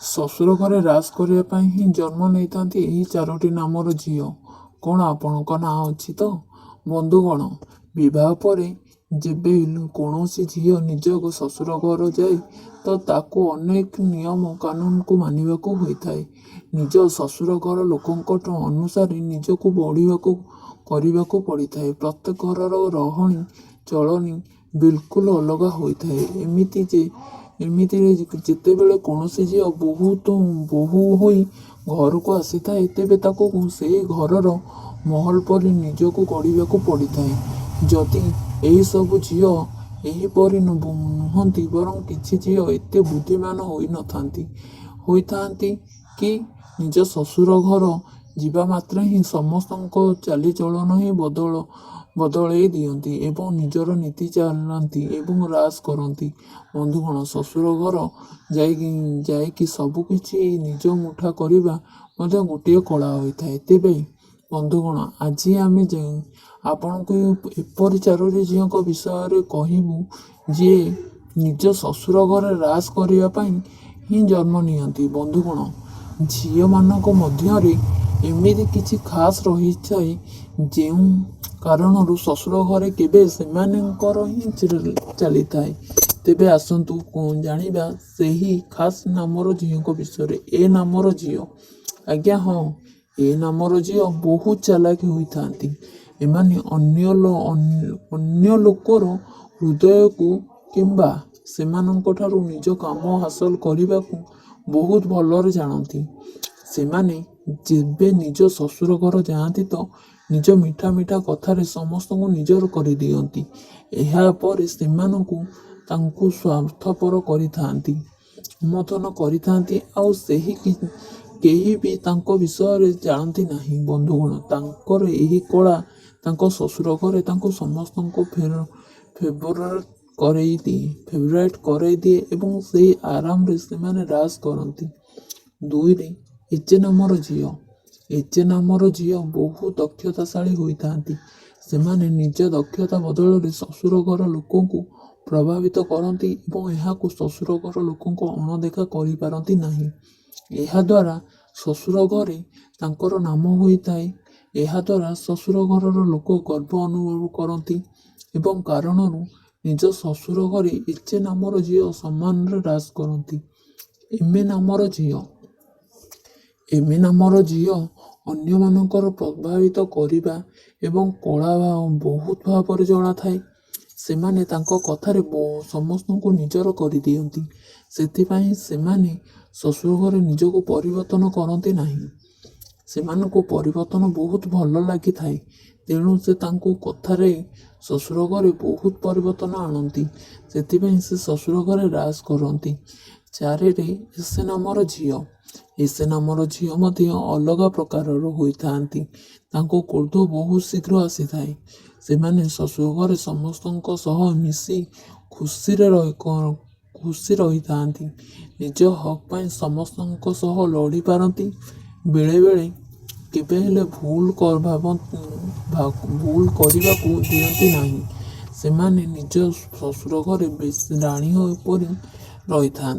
ଶ୍ୱଶୁର ଘରେ ରାଜ କରିବା ପାଇଁ ହିଁ ଜନ୍ମ ନେଇଥାନ୍ତି ଏହି 4ଟି ନାମର ଝିଅ। କ'ଣ ଆପଣଙ୍କ ନାଁ ଅଛି ତ? ବନ୍ଧୁଗଣ, ବିବାହ ପରେ ଯେବେ କୌଣସି ଝିଅ ନିଜ ଶ୍ୱଶୁର ଘର ଯାଏ ତ ତାକୁ ଅନେକ ନିୟମ କାନୁନକୁ ମାନିବାକୁ ହୋଇଥାଏ। ନିଜ ଶ୍ୱଶୁର ଘର ଲୋକଙ୍କ ଅନୁସାରେ ନିଜକୁ ବଢ଼ିବାକୁ କରିବାକୁ ପଡ଼ିଥାଏ। ପ୍ରତ୍ୟେକ ଘରର ରହଣି ଚଳଣି ବିଲକୁଲ ଅଲଗା ହୋଇଥାଏ। ଏମିତିରେ ଯେତେବେଳେ କୌଣସି ଝିଅ ବୋହୂ ହୋଇ ଘରକୁ ଆସିଥାଏ ତେବେ ତାକୁ ସେହି ଘରର ମହଲ ପରି ନିଜକୁ ଗଢ଼ିବାକୁ ପଡ଼ିଥାଏ। ଯଦି ଏହିସବୁ ଝିଅ ଏହିପରି ନୁହନ୍ତି, ବରଂ କିଛି ଝିଅ ଏତେ ବୁଦ୍ଧିମାନ ହୋଇଥାନ୍ତି କି ନିଜ ଶ୍ୱଶୁର ଘର ଯିବା ମାତ୍ରେ ହିଁ ସମସ୍ତଙ୍କ ଚାଲିଚଳନ ହିଁ ବଦଳେଇ ଦିଅନ୍ତି ଏବଂ ନିଜର ନୀତି ଚାଲାନ୍ତି ଏବଂ ରାଜ କରନ୍ତି। ବନ୍ଧୁଗଣ, ଶ୍ୱଶୁର ଘର ଯାଇକି ସବୁକିଛି ନିଜ ମୁଠା କରିବା ମଧ୍ୟ ଗୋଟିଏ କଳା ହୋଇଥାଏ। ତେବେ ବନ୍ଧୁଗଣ, ଆଜି ଆମେ ଆପଣଙ୍କୁ ଏପରି 4ଟି ଝିଅଙ୍କ ବିଷୟରେ କହିବୁ ଯିଏ ନିଜ ଶ୍ୱଶୁର ଘରେ ରାଜ କରିବା ପାଇଁ ହିଁ ଜନ୍ମ ନିଅନ୍ତି। ବନ୍ଧୁଗଣ, ଝିଅମାନଙ୍କ ମଧ୍ୟରେ ଏମିତି କିଛି ଖାସ ରହିଥାଏ ଯେଉଁ କାରଣରୁ ଶ୍ୱଶୁର ଘରେ କେବେ ସେମାନଙ୍କର ହିଁ ଚାଲିଥାଏ। ତେବେ ଆସନ୍ତୁ ଜାଣିବା ସେହି ଖାସ ନାମର ଝିଅଙ୍କ ବିଷୟରେ। ଏ ନାମର ଝିଅ, ଆଜ୍ଞା ହଁ, ଏ ନାମର ଝିଅ ବହୁତ ଚାଲାକ ହୋଇଥାନ୍ତି। ଏମାନେ ଅନ୍ୟ ଲୋକର ହୃଦୟକୁ କିମ୍ବା ସେମାନଙ୍କଠାରୁ ନିଜ କାମ ହାସଲ କରିବାକୁ ବହୁତ ଭଲରେ ଜାଣନ୍ତି। ସେମାନେ ଯେବେ ନିଜ ଶ୍ୱଶୁର ଘର ଯାଆନ୍ତି ତ ନିଜ ମିଠା ମିଠା କଥାରେ ସମସ୍ତଙ୍କୁ ନିଜର କରିଦିଅନ୍ତି। ଏହାପରେ ତାଙ୍କୁ ସ୍ୱାର୍ଥପର କରିଥାନ୍ତି, ସମର୍ଥନ କରିଥାନ୍ତି ଆଉ କେହି ବି ତାଙ୍କ ବିଷୟରେ ଜାଣନ୍ତି ନାହିଁ। ବନ୍ଧୁଗଣ, ତାଙ୍କର ଏହି କଳା ତାଙ୍କ ଶ୍ୱଶୁର ଘରେ ତାଙ୍କୁ ସମସ୍ତଙ୍କୁ ଫେଭରାଇଟ୍ କରେଇଦିଏ ଏବଂ ସେହି ଆରାମରେ ସେମାନେ ରାଜ କରନ୍ତି। 2ରେ ଏଚେ ନାମର ଝିଅ। ଏଚେ ନାମର ଝିଅ ବହୁ ଦକ୍ଷତାଶାଳୀ ହୋଇଥାନ୍ତି। ସେମାନେ ନିଜ ଦକ୍ଷତା ବଦଳରେ ଶ୍ୱଶୁର ଘର ଲୋକଙ୍କୁ ପ୍ରଭାବିତ କରନ୍ତି ଏବଂ ଏହାକୁ ଶ୍ୱଶୁର ଘର ଲୋକଙ୍କୁ ଅଣଦେଖା କରିପାରନ୍ତି ନାହିଁ। ଏହାଦ୍ୱାରା ଶ୍ୱଶୁର ଘରେ ତାଙ୍କର ନାମ ହୋଇଥାଏ। ଏହାଦ୍ୱାରା ଶ୍ୱଶୁର ଘରର ଲୋକ ଗର୍ବ ଅନୁଭବ କରନ୍ତି ଏବଂ କାରଣରୁ ନିଜ ଶ୍ୱଶୁର ଘରେ ଏଚେ ନାମର ଝିଅ ସମ୍ମାନରେ ରାଜ କରନ୍ତି। ଏମେ ନାମର ଝିଅ ଅନ୍ୟମାନଙ୍କର ପ୍ରଭାବିତ କରିବା ଏବଂ କଳା ବହୁତ ଭାବରେ ଜଣାଥାଏ। ସେମାନେ ତାଙ୍କ କଥାରେ ସମସ୍ତଙ୍କୁ ନିଜର କରିଦିଅନ୍ତି। ସେଥିପାଇଁ ସେମାନେ ଶ୍ୱଶୁର ଘରେ ନିଜକୁ ପରିବର୍ତ୍ତନ କରନ୍ତି ନାହିଁ। ସେମାନଙ୍କୁ ପରିବର୍ତ୍ତନ ବହୁତ ଭଲ ଲାଗିଥାଏ, ତେଣୁ ସେ ତାଙ୍କ କଥାରେ ଶ୍ୱଶୁର ଘରେ ବହୁତ ପରିବର୍ତ୍ତନ ଆଣନ୍ତି। ସେଥିପାଇଁ ସେ ଶ୍ୱଶୁର ଘରେ ରାଜ କରନ୍ତି। 4ରେ ଏସେ ନାମର ଝିଅ। ଏସେ ନାମର ଝିଅ ମଧ୍ୟ ଅଲଗା ପ୍ରକାରର ହୋଇଥାନ୍ତି। ତାଙ୍କ କ୍ରୋଧ ବହୁତ ଶୀଘ୍ର ଆସିଥାଏ। ସେମାନେ ଶ୍ୱଶୁର ଘରେ ସମସ୍ତଙ୍କ ସହ ମିଶି ଖୁସି ରହିଥାନ୍ତି। ନିଜ ହକ୍ ପାଇଁ ସମସ୍ତଙ୍କ ସହ ଲଢ଼ି ପାରନ୍ତି। ବେଳେବେଳେ କେବେ ହେଲେ ଭୁଲ କରିବାକୁ ଦିଅନ୍ତି ନାହିଁ। ସେମାନେ ନିଜ ଶ୍ୱଶୁର ଘରେ ବେଶ ରାଣୀ ପରି ରହିଥାନ୍ତି।